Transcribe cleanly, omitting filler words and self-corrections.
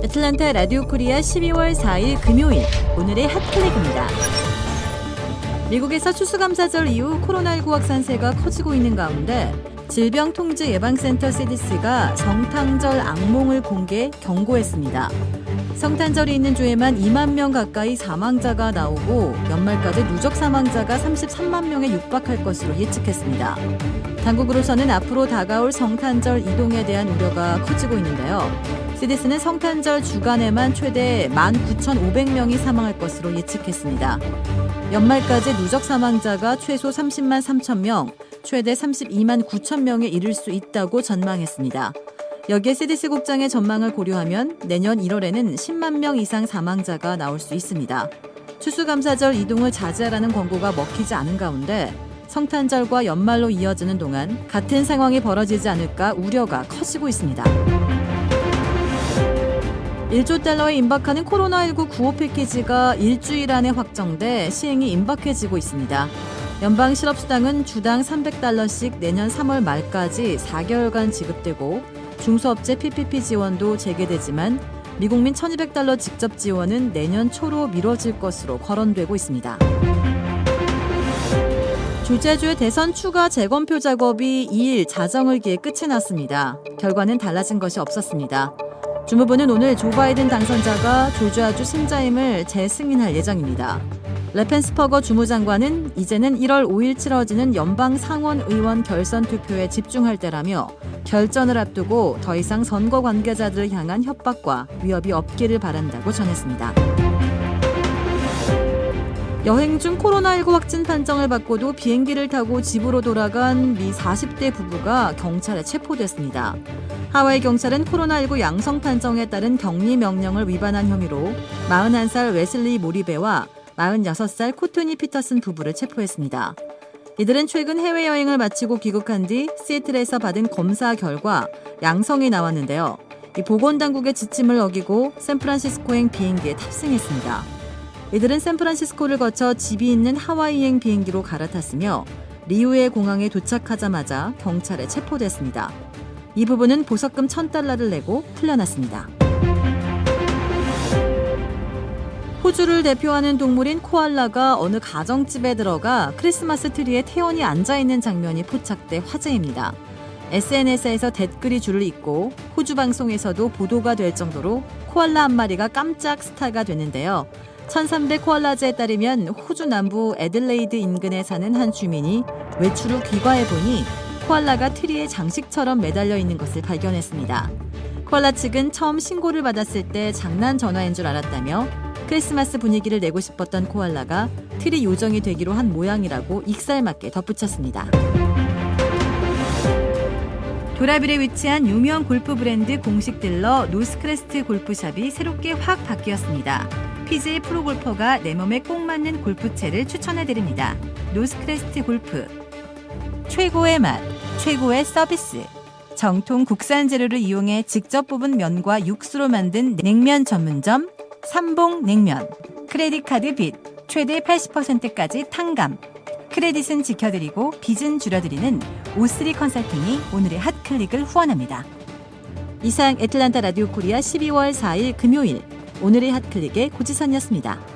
애틀랜타 라디오 코리아 12월 4일 금요일 오늘의 핫클릭입니다. 미국에서 추수감사절 이후 코로나19 확산세가 커지고 있는 가운데 질병통제예방센터 CDC가 성탄절 악몽을 공개 경고했습니다. 성탄절이 있는 주에만 2만 명 가까이 사망자가 나오고 연말까지 누적 사망자가 33만 명에 육박할 것으로 예측했습니다. 당국으로서는 앞으로 다가올 성탄절 이동에 대한 우려가 커지고 있는데요. CDC는 성탄절 주간에만 최대 19,500명이 사망할 것으로 예측했습니다. 연말까지 누적 사망자가 최소 30만 3천 명, 최대 32만 9천 명에 이를 수 있다고 전망했습니다. 여기에 CDC 국장의 전망을 고려하면 내년 1월에는 10만 명 이상 사망자가 나올 수 있습니다. 추수감사절 이동을 자제하라는 권고가 먹히지 않은 가운데 성탄절과 연말로 이어지는 동안 같은 상황이 벌어지지 않을까 우려가 커지고 있습니다. 1조 달러에 임박하는 코로나19 구호 패키지가 일주일 안에 확정돼 시행이 임박해지고 있습니다. 연방실업수당은 주당 300달러씩 내년 3월 말까지 4개월간 지급되고 중소업체 PPP 지원도 재개되지만 미국민 1,200달러 직접 지원은 내년 초로 미뤄질 것으로 거론되고 있습니다. 조지아주의 대선 추가 재검표 작업이 2일 자정을기에 끝이 났습니다. 결과는 달라진 것이 없었습니다. 주무부는 오늘 조 바이든 당선자가 조지아주 신자임을 재승인할 예정입니다. 레펜스퍼거 주무장관은 이제는 1월 5일 치러지는 연방 상원의원 결선 투표에 집중할 때라며 결전을 앞두고 더 이상 선거 관계자들을 향한 협박과 위협이 없기를 바란다고 전했습니다. 여행 중 코로나19 확진 판정을 받고도 비행기를 타고 집으로 돌아간 미 40대 부부가 경찰에 체포됐습니다. 하와이 경찰은 코로나19 양성 판정에 따른 격리 명령을 위반한 혐의로 41살 웨슬리 모리베와 46살 코트니 피터슨 부부를 체포했습니다. 이들은 최근 해외여행을 마치고 귀국한 뒤 시애틀에서 받은 검사 결과 양성이 나왔는데요. 이 보건당국의 지침을 어기고 샌프란시스코행 비행기에 탑승했습니다. 이들은 샌프란시스코를 거쳐 집이 있는 하와이행 비행기로 갈아탔으며 리우의 공항에 도착하자마자 경찰에 체포됐습니다. 이 부부는 보석금 1,000달러를 내고 풀려났습니다. 호주를 대표하는 동물인 코알라가 어느 가정집에 들어가 크리스마스 트리에 태연히 앉아있는 장면이 포착돼 화제입니다. SNS에서 댓글이 줄을 잇고 호주 방송에서도 보도가 될 정도로 코알라 한 마리가 깜짝 스타가 됐는데요. 1300 코알라즈에 따르면 호주 남부 애들레이드 인근에 사는 한 주민이 외출 후 귀가해보니 코알라가 트리에 장식처럼 매달려 있는 것을 발견했습니다. 코알라 측은 처음 신고를 받았을 때 장난 전화인 줄 알았다며 크리스마스 분위기를 내고 싶었던 코알라가 트리 요정이 되기로 한 모양이라고 익살맞게 덧붙였습니다. 도라빌에 위치한 유명 골프 브랜드 공식 딜러 노스크레스트 골프샵이 새롭게 확 바뀌었습니다. PGA 프로골퍼가 내 몸에 꼭 맞는 골프채를 추천해드립니다. 노스크레스트 골프. 최고의 맛, 최고의 서비스. 정통 국산 재료를 이용해 직접 뽑은 면과 육수로 만든 냉면 전문점 삼봉냉면. 크레딧 카드 빚 최대 80%까지 탕감. 크레딧은 지켜드리고 빚은 줄여드리는 O3 컨설팅이 오늘의 핫클릭을 후원합니다. 이상 애틀랜타 라디오 코리아 12월 4일 금요일 오늘의 핫클릭의 고지선이었습니다.